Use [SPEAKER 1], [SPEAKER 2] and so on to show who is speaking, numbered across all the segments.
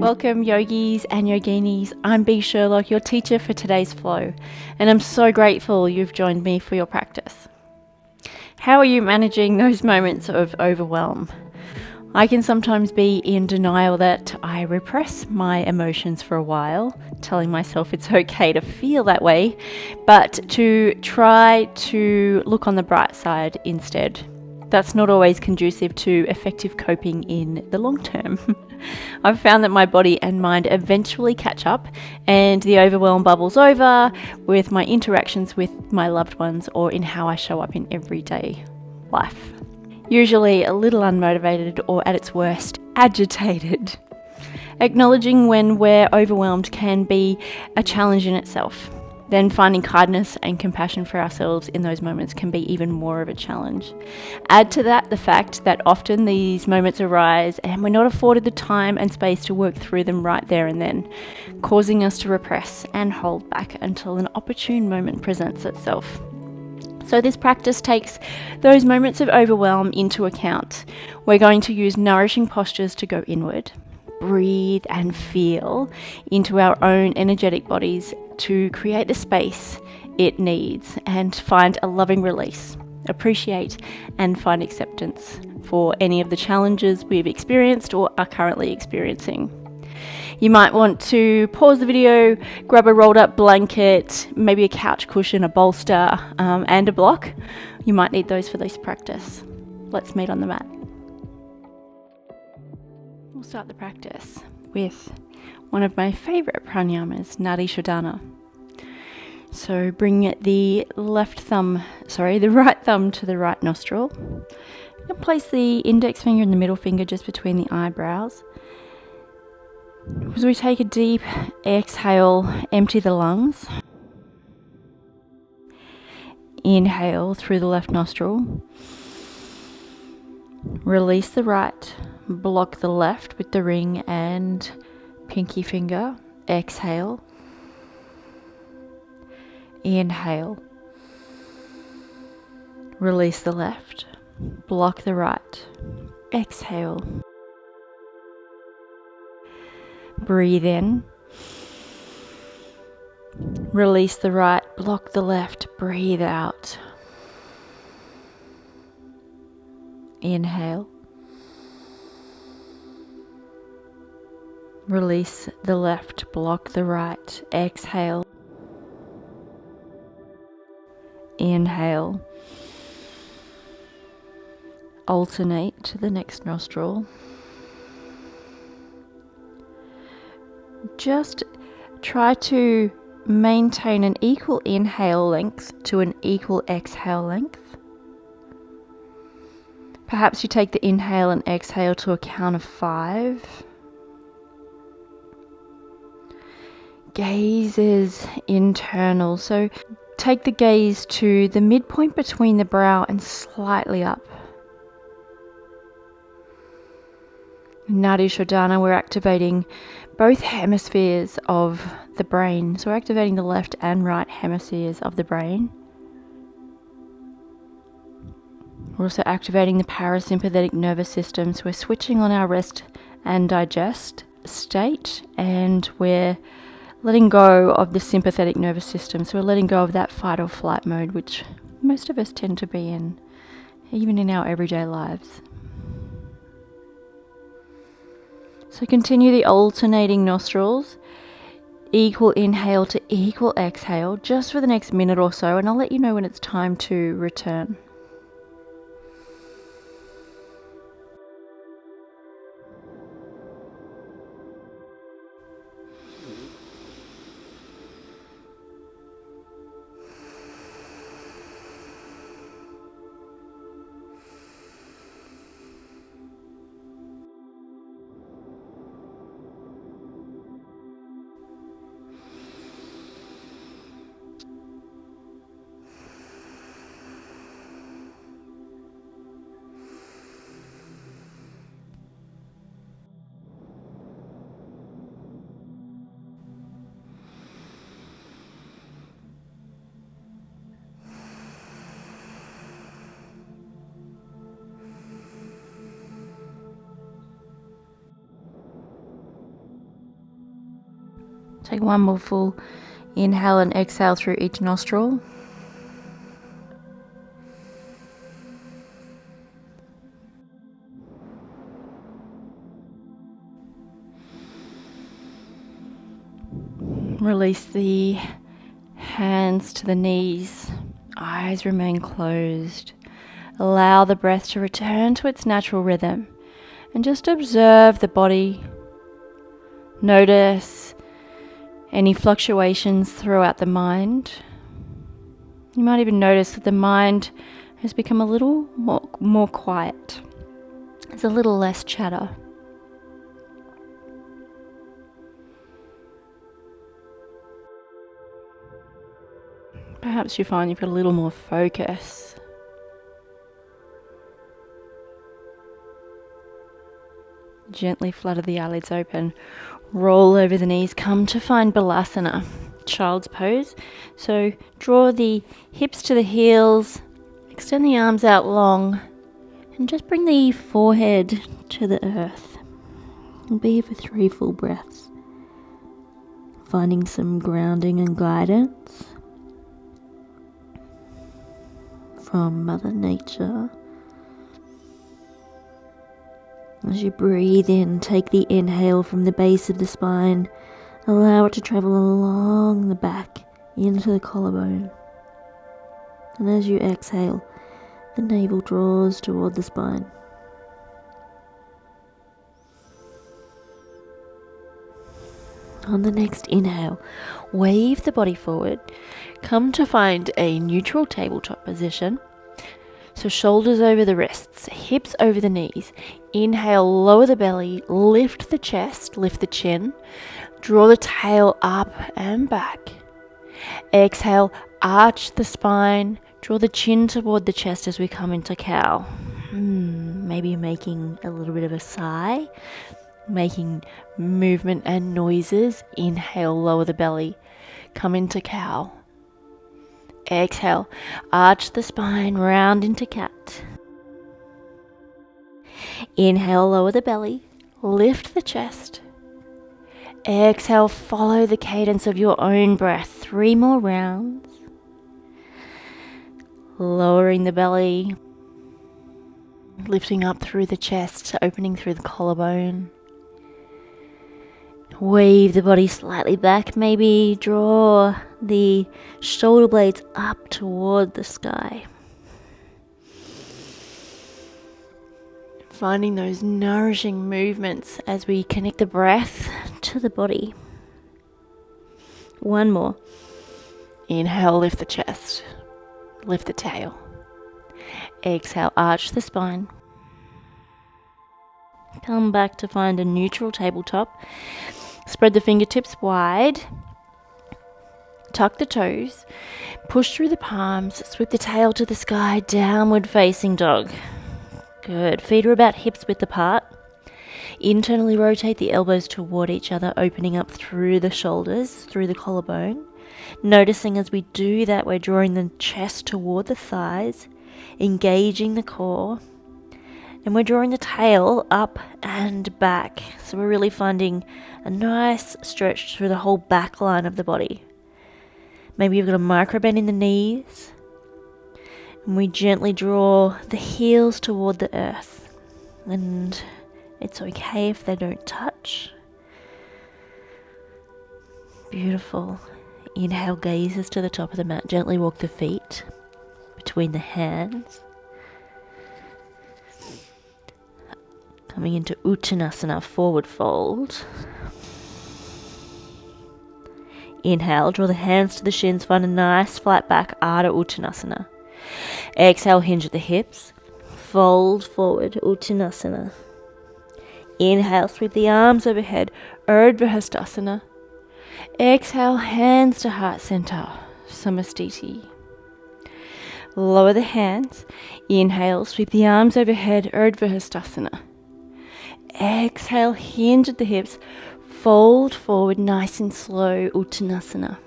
[SPEAKER 1] Welcome yogis and yoginis. I'm B. Sherlock, your teacher for today's flow, and I'm so grateful you've joined me for your practice. How are you managing those moments of overwhelm? I can sometimes be in denial that I repress my emotions for a while, telling myself it's okay to feel that way, but to try to look on the bright side instead. That's not always conducive to effective coping in the long term. I've found that my body and mind eventually catch up and the overwhelm bubbles over with my interactions with my loved ones or in how I show up in everyday life. Usually a little unmotivated or at its worst, agitated. Acknowledging when we're overwhelmed can be a challenge in itself. Then finding kindness and compassion for ourselves in those moments can be even more of a challenge. Add to that the fact that often these moments arise and we're not afforded the time and space to work through them right there and then, causing us to repress and hold back until an opportune moment presents itself. So this practice takes those moments of overwhelm into account. We're going to use nourishing postures to go inward, breathe and feel into our own energetic bodies to create the space it needs and find a loving release, appreciate and find acceptance for any of the challenges we've experienced or are currently experiencing. You might want to pause the video, grab a rolled up blanket, maybe a couch cushion, a bolster, and a block. You might need those for this practice. Let's meet on the mat. We'll start the practice with one of my favorite pranayamas, Nadi Shodhana. So bring the right thumb to the right nostril. And place the index finger and the middle finger just between the eyebrows. As we take a deep exhale, empty the lungs. Inhale through the left nostril. Release the right. Block the left with the ring and pinky finger. Exhale. Inhale. Release the left. Block the right. Exhale. Breathe in. Release the right. Block the left. Breathe out. Inhale. Release the left, block the right. Exhale. Inhale. Alternate to the next nostril. Just try to maintain an equal inhale length to an equal exhale length. Perhaps you take the inhale and exhale to a count of 5. Gaze is internal, so take the gaze to the midpoint between the brow and slightly up. Nadi Shodhana, we're activating both hemispheres of the brain. So we're activating the left and right hemispheres of the brain. We're also activating the parasympathetic nervous system. So we're switching on our rest and digest state, and we're letting go of the sympathetic nervous system. So we're letting go of that fight or flight mode, which most of us tend to be in, even in our everyday lives. So continue the alternating nostrils, equal inhale to equal exhale, just for the next minute or so, and I'll let you know when it's time to return. Take one more full inhale and exhale through each nostril. Release the hands to the knees. Eyes remain closed. Allow the breath to return to its natural rhythm and just observe the body. Notice any fluctuations throughout the mind. You might even notice that the mind has become a little more quiet. There's a little less chatter. Perhaps you find you've got a little more focus. Gently flutter the eyelids open. Roll over the knees. Come to find Balasana, child's pose. So draw the hips to the heels. Extend the arms out long. And just bring the forehead to the earth. And be here for 3 full breaths. Finding some grounding and guidance from Mother Nature. As you breathe in, take the inhale from the base of the spine. Allow it to travel along the back into the collarbone. And as you exhale, the navel draws toward the spine. On the next inhale, wave the body forward. Come to find a neutral tabletop position. So shoulders over the wrists, hips over the knees. Inhale, lower the belly, lift the chest, lift the chin. Draw the tail up and back. Exhale, arch the spine. Draw the chin toward the chest as we come into cow. Maybe making a little bit of a sigh. Making movement and noises. Inhale, lower the belly. Come into cow. Exhale, arch the spine, round into cat. Inhale, lower the belly, lift the chest. Exhale, follow the cadence of your own breath. 3 more rounds. Lowering the belly, lifting up through the chest, opening through the collarbone. Wave the body slightly back, maybe draw the shoulder blades up toward the sky. Finding those nourishing movements as we connect the breath to the body. 1 more. Inhale, lift the chest, lift the tail. Exhale, arch the spine. Come back to find a neutral tabletop. Spread the fingertips wide. Tuck the toes. Push through the palms. Sweep the tail to the sky. Downward facing dog. Good. Feet are about hips width apart. Internally rotate the elbows toward each other, opening up through the shoulders, through the collarbone. Noticing as we do that, we're drawing the chest toward the thighs, engaging the core. And we're drawing the tail up and back. So we're really finding a nice stretch through the whole back line of the body. Maybe you've got a micro bend in the knees. And we gently draw the heels toward the earth. And it's okay if they don't touch. Beautiful. Inhale, gazes to the top of the mat. Gently walk the feet between the hands. Coming into Uttanasana, forward fold. Inhale, draw the hands to the shins, find a nice flat back, Ardha Uttanasana. Exhale, hinge at the hips. Fold forward, Uttanasana. Inhale, sweep the arms overhead, Urdhva Hastasana. Exhale, hands to heart center, Samastiti. Lower the hands. Inhale, sweep the arms overhead, Urdhva Hastasana. Exhale, hinge at the hips, fold forward nice and slow, Uttanasana.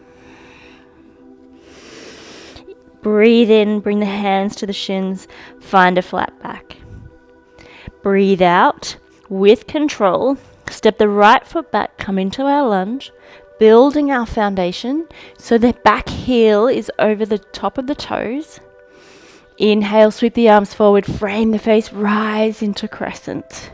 [SPEAKER 1] Breathe in, bring the hands to the shins, find a flat back. Breathe out, with control, step the right foot back, come into our lunge, building our foundation so the back heel is over the top of the toes. Inhale, sweep the arms forward, frame the face, rise into crescent.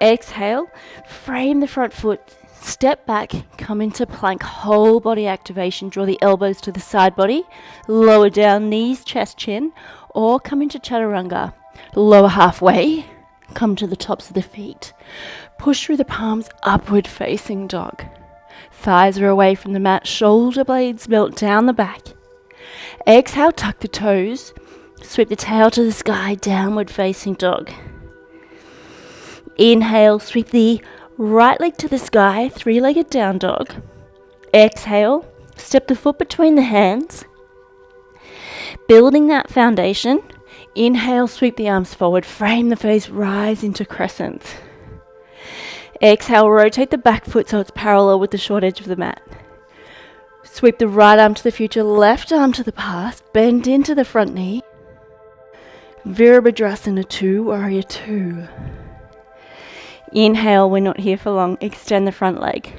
[SPEAKER 1] Exhale, frame the front foot, step back, come into plank, whole body activation. Draw the elbows to the side body, lower down, knees, chest, chin, or come into chaturanga. Lower halfway, come to the tops of the feet. Push through the palms, upward facing dog. Thighs are away from the mat, shoulder blades melt down the back. Exhale, tuck the toes, sweep the tail to the sky, downward facing dog. Inhale, sweep the right leg to the sky, three-legged down dog. Exhale, step the foot between the hands. Building that foundation. Inhale, sweep the arms forward, frame the face, rise into crescent. Exhale, rotate the back foot so it's parallel with the short edge of the mat. Sweep the right arm to the future, left arm to the past, bend into the front knee. Virabhadrasana 2, Warrior 2. Inhale, we're not here for long, extend the front leg.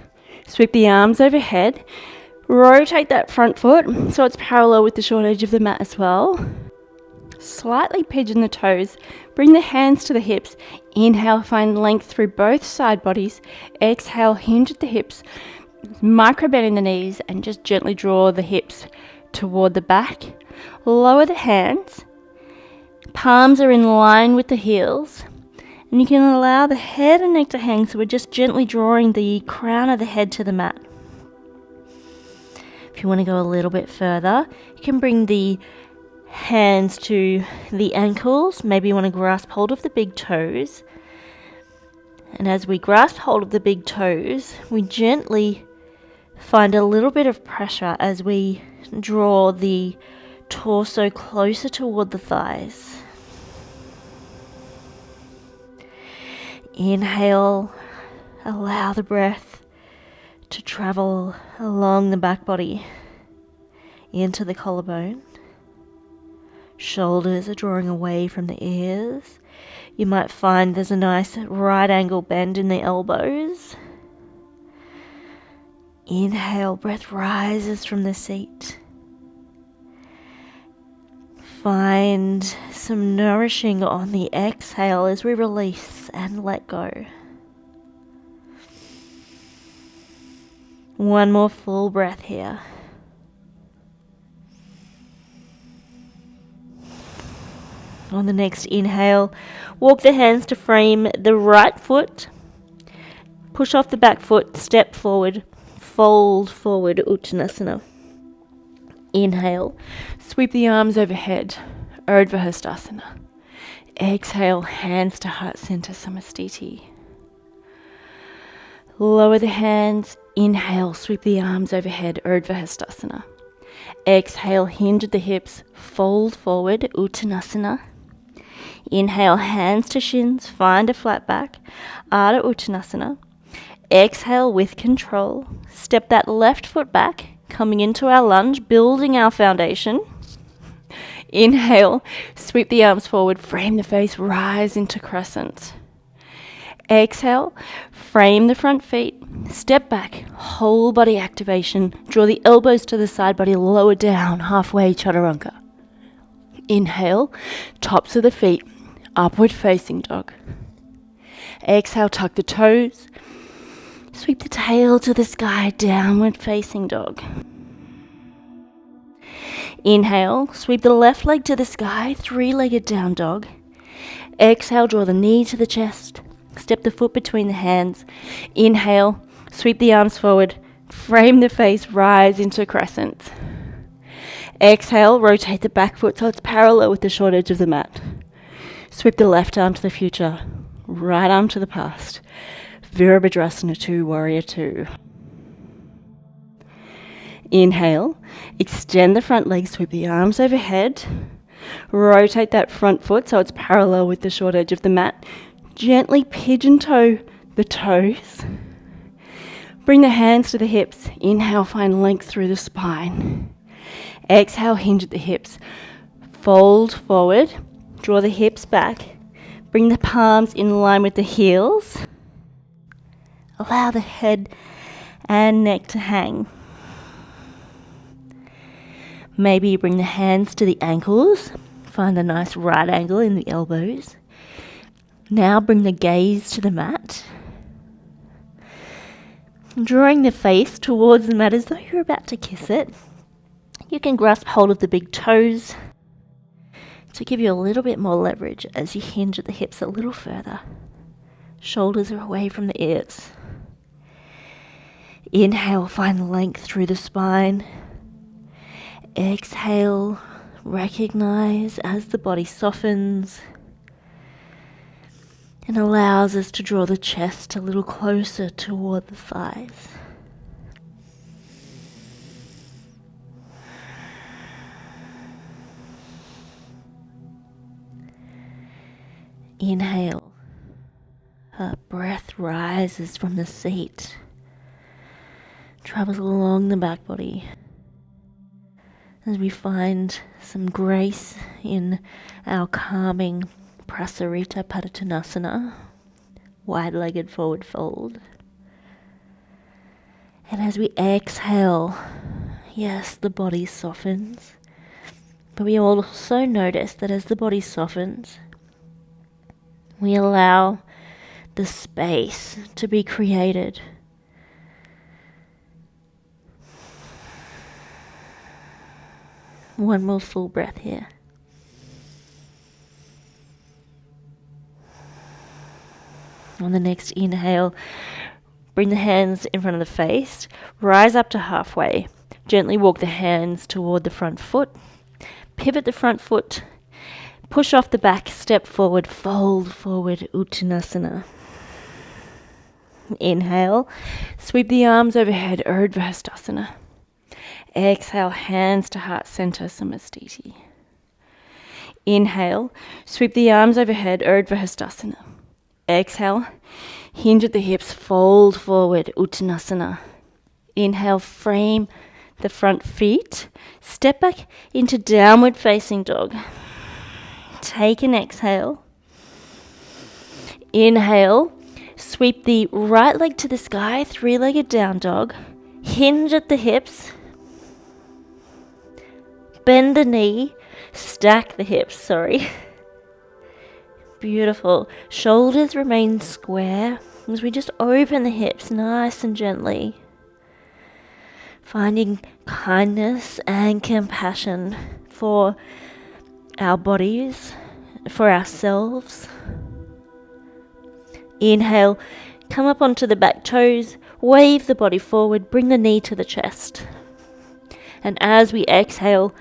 [SPEAKER 1] Sweep the arms overhead, rotate that front foot so it's parallel with the short edge of the mat as well. Slightly pigeon the toes, bring the hands to the hips. Inhale, find length through both side bodies. Exhale, hinge at the hips, micro bend in the knees and just gently draw the hips toward the back. Lower the hands, palms are in line with the heels. And you can allow the head and neck to hang, so we're just gently drawing the crown of the head to the mat. If you want to go a little bit further, you can bring the hands to the ankles. Maybe you want to grasp hold of the big toes. And as we grasp hold of the big toes, we gently find a little bit of pressure as we draw the torso closer toward the thighs. Inhale, allow the breath to travel along the back body into the collarbone. Shoulders are drawing away from the ears. You might find there's a nice right angle bend in the elbows. Inhale, breath rises from the seat. Find some nourishing on the exhale as we release and let go. One more full breath here. On the next inhale, walk the hands to frame the right foot. Push off the back foot, step forward, fold forward, Uttanasana. Inhale, sweep the arms overhead, Urdhva Hastasana. Exhale, hands to heart center, Samastiti. Lower the hands, inhale, sweep the arms overhead, Urdhva Hastasana. Exhale, hinge at the hips, fold forward, Uttanasana. Inhale, hands to shins, find a flat back, Ardha Uttanasana. Exhale with control, step that left foot back, coming into our lunge, building our foundation. Inhale, sweep the arms forward, frame the face, rise into crescent. Exhale, frame the front feet, step back, whole body activation. Draw the elbows to the side body, lower down, halfway chaturanga. Inhale, tops of the feet, upward facing dog. Exhale, tuck the toes. Sweep the tail to the sky, downward facing dog. Inhale, sweep the left leg to the sky, three-legged down dog. Exhale, draw the knee to the chest. Step the foot between the hands. Inhale, sweep the arms forward, frame the face, rise into crescent. Exhale, rotate the back foot so it's parallel with the short edge of the mat. Sweep the left arm to the future, right arm to the past. Virabhadrasana 2, Warrior 2. Inhale, extend the front leg, sweep the arms overhead. Rotate that front foot so it's parallel with the short edge of the mat. Gently pigeon toe the toes. Bring the hands to the hips. Inhale, find length through the spine. Exhale, hinge at the hips. Fold forward, draw the hips back. Bring the palms in line with the heels. Allow the head and neck to hang. Maybe you bring the hands to the ankles. Find a nice right angle in the elbows. Now bring the gaze to the mat. Drawing the face towards the mat as though you're about to kiss it. You can grasp hold of the big toes to give you a little bit more leverage as you hinge at the hips a little further. Shoulders are away from the ears. Inhale, find length through the spine. Exhale, recognize as the body softens and allows us to draw the chest a little closer toward the thighs. Inhale. A breath rises from the seat, travels along the back body as we find some grace in our calming Prasarita Padottanasana, wide-legged forward fold. And as we exhale, yes, the body softens, but we also notice that as the body softens, we allow the space to be created. One more full breath here. On the next inhale, bring the hands in front of the face, rise up to halfway. Gently walk the hands toward the front foot, pivot the front foot, push off the back, step forward, fold forward, Uttanasana. Inhale, sweep the arms overhead, Urdhva Hastasana. Exhale, hands to heart center, Samastiti. Inhale, sweep the arms overhead, Urdhva Hastasana. Exhale, hinge at the hips, fold forward, Uttanasana. Inhale, frame the front feet, step back into downward facing dog. Take an exhale. Inhale, sweep the right leg to the sky, three-legged down dog. Hinge at the hips. Bend the knee, stack the hips, Beautiful. Shoulders remain square as we just open the hips nice and gently. Finding kindness and compassion for our bodies, for ourselves. Inhale, come up onto the back toes, wave the body forward, bring the knee to the chest. And as we exhale,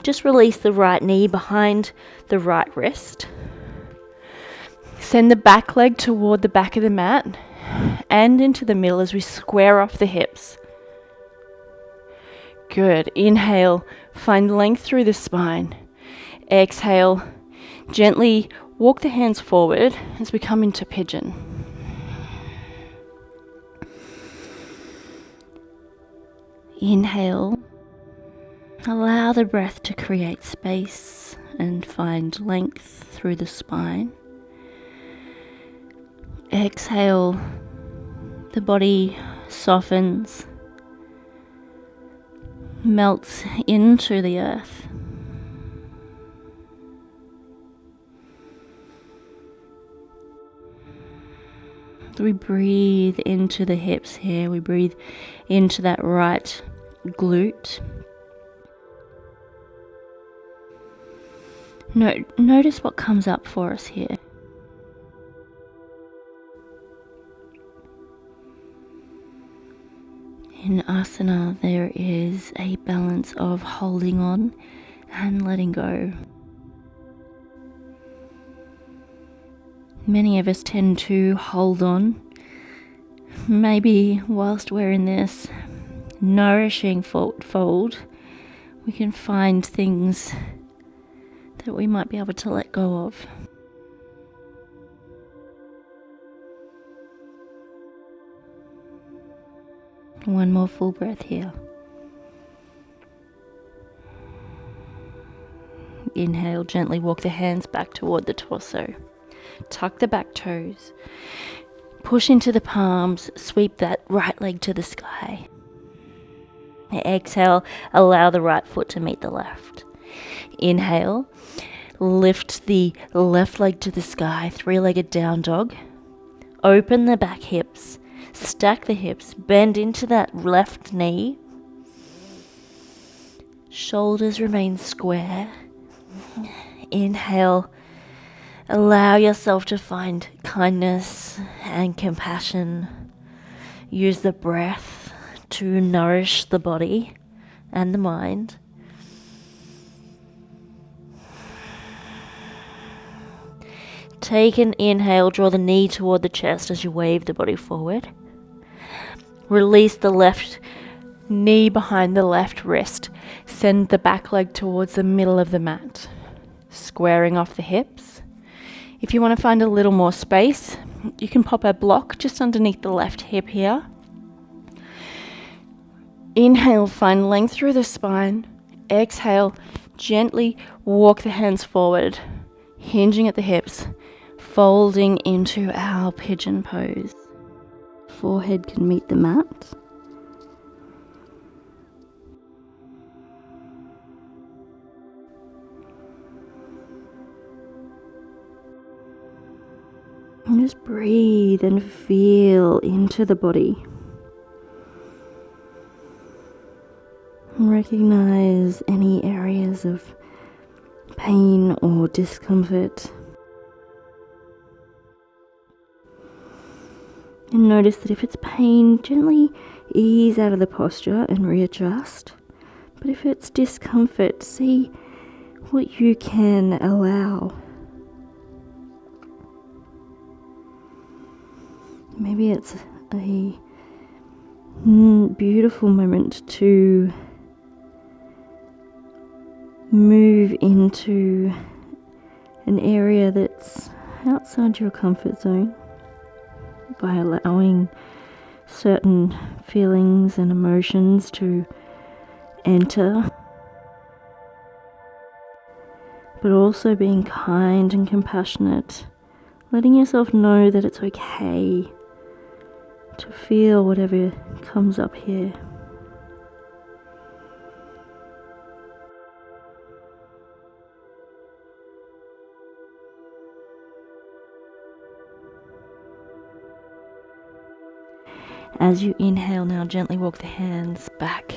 [SPEAKER 1] just release the right knee behind the right wrist. Send the back leg toward the back of the mat and into the middle as we square off the hips. Good. Inhale, find length through the spine. Exhale, gently walk the hands forward as we come into pigeon. Inhale. Allow the breath to create space and find length through the spine. Exhale, the body softens, melts into the earth. We breathe into the hips here, we breathe into that right glute. Notice what comes up for us here. In asana, there is a balance of holding on and letting go. Many of us tend to hold on. Maybe whilst we're in this nourishing fold, we can find things that we might be able to let go of. One more full breath here. Inhale, gently walk the hands back toward the torso. Tuck the back toes. Push into the palms, sweep that right leg to the sky. Exhale, allow the right foot to meet the left. Inhale, lift the left leg to the sky, three-legged down dog. Open the back hips, stack the hips, bend into that left knee. Shoulders remain square. Inhale, allow yourself to find kindness and compassion. Use the breath to nourish the body and the mind. Take an inhale, draw the knee toward the chest as you wave the body forward. Release the left knee behind the left wrist. Send the back leg towards the middle of the mat, squaring off the hips. If you want to find a little more space, you can pop a block just underneath the left hip here. Inhale, find length through the spine. Exhale, gently walk the hands forward, hinging at the hips, folding into our pigeon pose. Forehead can meet the mat. And just breathe and feel into the body. Recognize any areas of pain or discomfort. And notice that if it's pain, gently ease out of the posture and readjust. But if it's discomfort, see what you can allow. Maybe it's a beautiful moment to move into an area that's outside your comfort zone by allowing certain feelings and emotions to enter, but also being kind and compassionate, letting yourself know that it's okay to feel whatever comes up here. As you inhale, now gently walk the hands back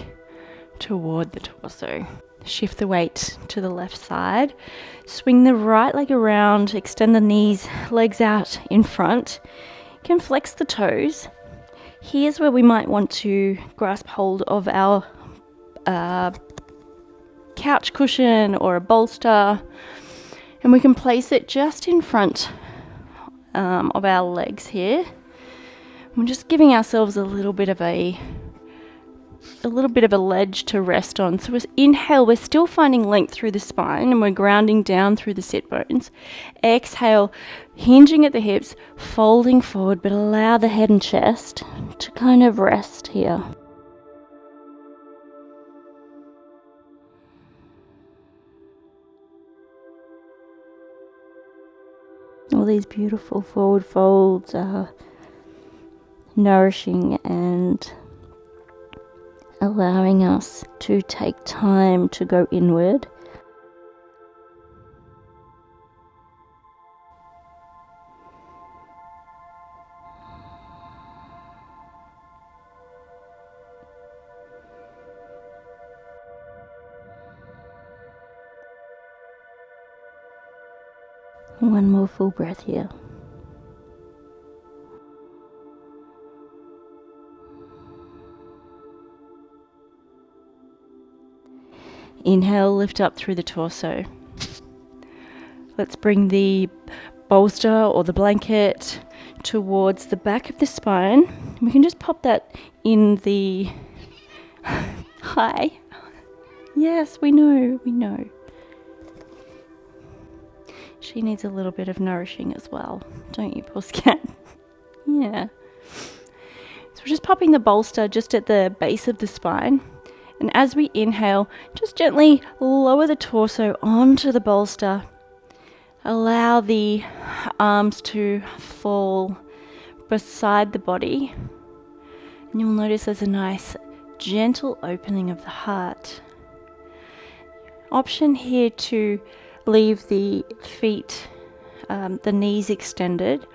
[SPEAKER 1] toward the torso. Shift the weight to the left side. Swing the right leg around, extend the knees, legs out in front. You can flex the toes. Here's where we might want to grasp hold of our couch cushion or a bolster, and we can place it just in front of our legs here. We're just giving ourselves a little bit of a ledge to rest on. So inhale, we're still finding length through the spine and we're grounding down through the sit bones. Exhale, hinging at the hips, folding forward, but allow the head and chest to kind of rest here. All these beautiful forward folds are nourishing and allowing us to take time to go inward. One more full breath here. Inhale, lift up through the torso. Let's bring the bolster or the blanket towards the back of the spine. We can just pop that in the... Hi. Yes, we know. She needs a little bit of nourishing as well, don't you, Pusscat? Yeah. So we're just popping the bolster just at the base of the spine. And as we inhale, just gently lower the torso onto the bolster. Allow the arms to fall beside the body, and you'll notice there's a nice gentle opening of the heart. Option here to leave the feet, the knees extended,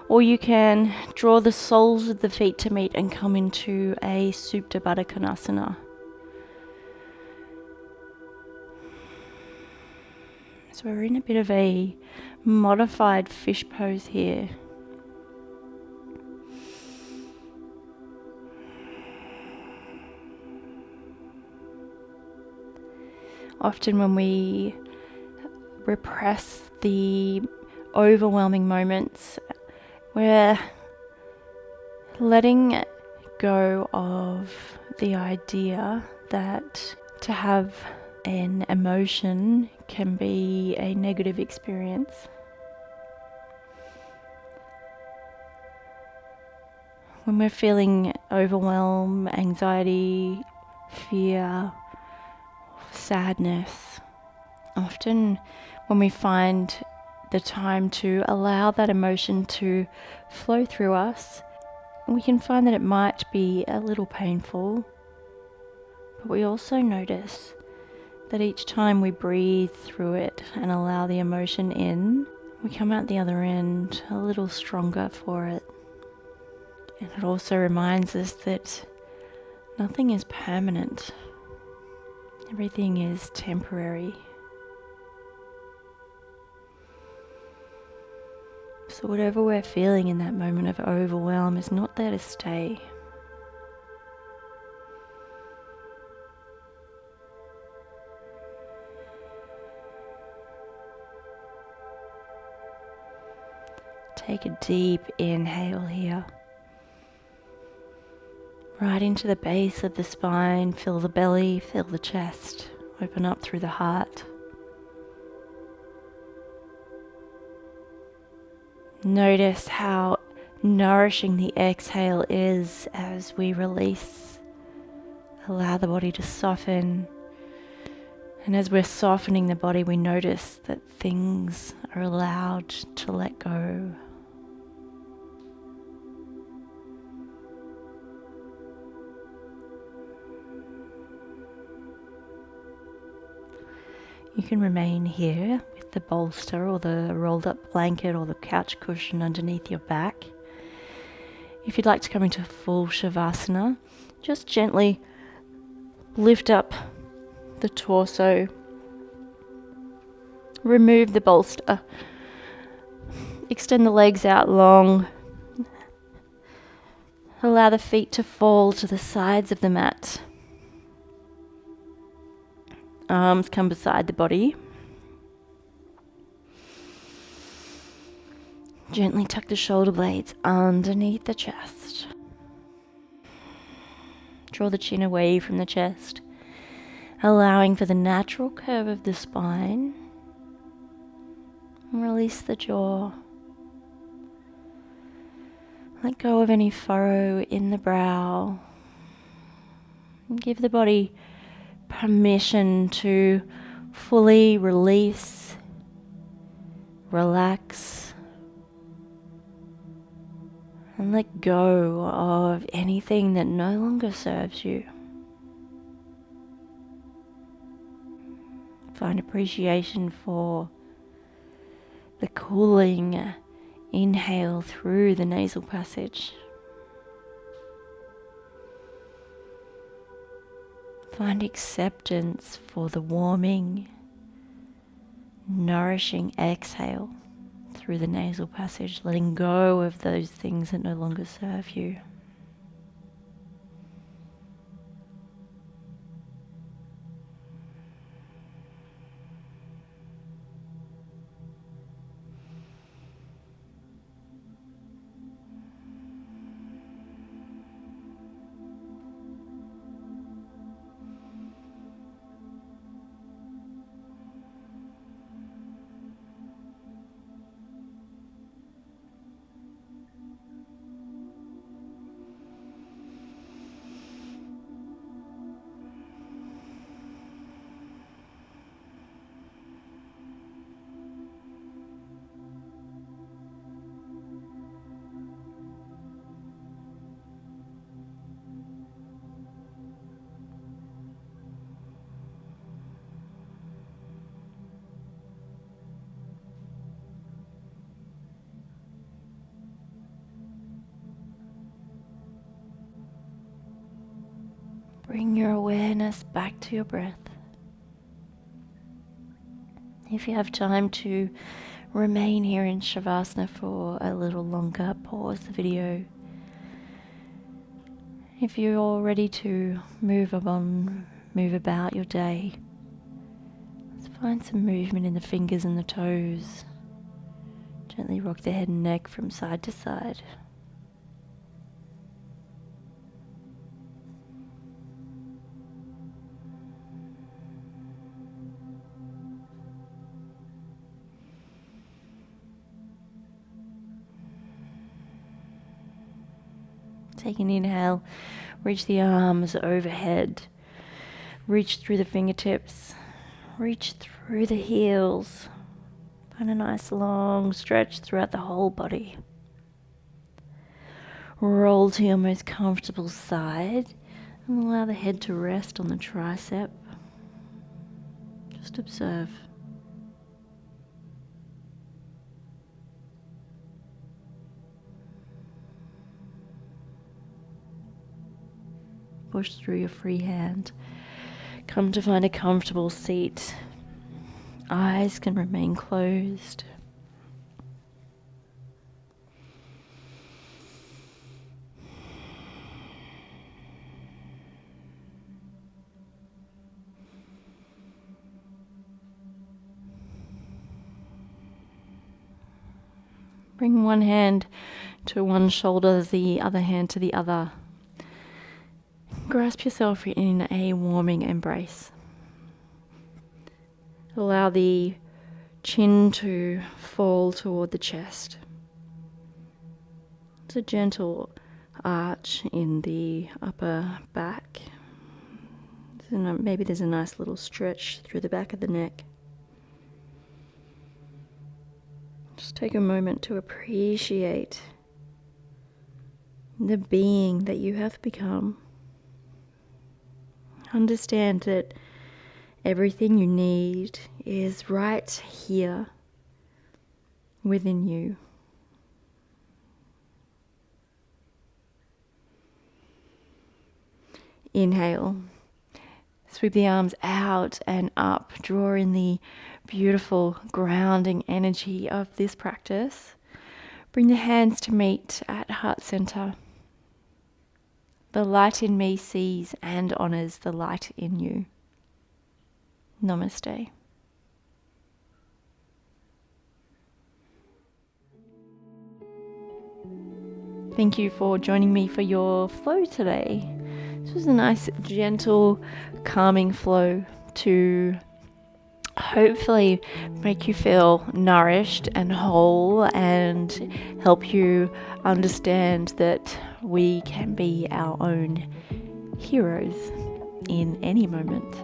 [SPEAKER 1] or you can draw the soles of the feet to meet and come into a Supta Baddha Konasana. So we're in a bit of a modified fish pose here. Often when we repress the overwhelming moments, we're letting go of the idea that to have an emotion can be a negative experience. When we're feeling overwhelm, anxiety, fear, sadness, often when we find the time to allow that emotion to flow through us, we can find that it might be a little painful, but we also notice that each time we breathe through it and allow the emotion in, we come out the other end a little stronger for it. And it also reminds us that nothing is permanent. Everything is temporary. So whatever we're feeling in that moment of overwhelm is not there to stay. Take a deep inhale here. Right into the base of the spine, fill the belly, fill the chest, open up through the heart. Notice how nourishing the exhale is as we release. Allow the body to soften. And as we're softening the body, we notice that things are allowed to let go. You can remain here with the bolster or the rolled up blanket or the couch cushion underneath your back. If you'd like to come into full Shavasana, just gently lift up the torso, remove the bolster, extend the legs out long, allow the feet to fall to the sides of the mat. Arms come beside the body. Gently tuck the shoulder blades underneath the chest. Draw the chin away from the chest, allowing for the natural curve of the spine. And release the jaw. Let go of any furrow in the brow. And give the body permission to fully release, relax, and let go of anything that no longer serves you. Find appreciation for the cooling inhale through the nasal passage. Find acceptance for the warming, nourishing exhale through the nasal passage, letting go of those things that no longer serve you. Bring your awareness back to your breath. If you have time to remain here in Shavasana for a little longer, pause the video. If you're ready to move about your day, let's find some movement in the fingers and the toes. Gently rock the head and neck from side to side. Take an inhale, reach the arms overhead, reach through the fingertips, reach through the heels. Find a nice long stretch throughout the whole body. Roll to your most comfortable side and allow the head to rest on the tricep. Just observe. Push through your free hand. Come to find a comfortable seat. Eyes can remain closed. Bring one hand to one shoulder, the other hand to the other. Grasp yourself in a warming embrace. Allow the chin to fall toward the chest. It's a gentle arch in the upper back. Maybe there's a nice little stretch through the back of the neck. Just take a moment to appreciate the being that you have become. Understand that everything you need is right here within you. Inhale. Sweep the arms out and up. Draw in the beautiful grounding energy of this practice. Bring the hands to meet at heart center. The light in me sees and honors the light in you. Namaste. Thank you for joining me for your flow today. This was a nice, gentle, calming flow to hopefully make you feel nourished and whole and help you understand that we can be our own heroes in any moment.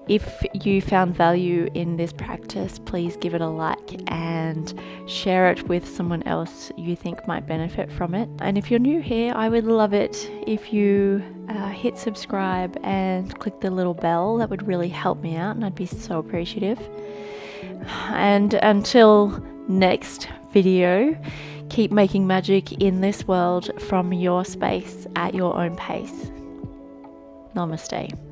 [SPEAKER 1] If you found value in this practice, please give it a like and share it with someone else you think might benefit from it. And if you're new here, I would love it if you hit subscribe and click the little bell. That would really help me out and I'd be so appreciative. And until next video, keep making magic in this world from your space at your own pace. Namaste.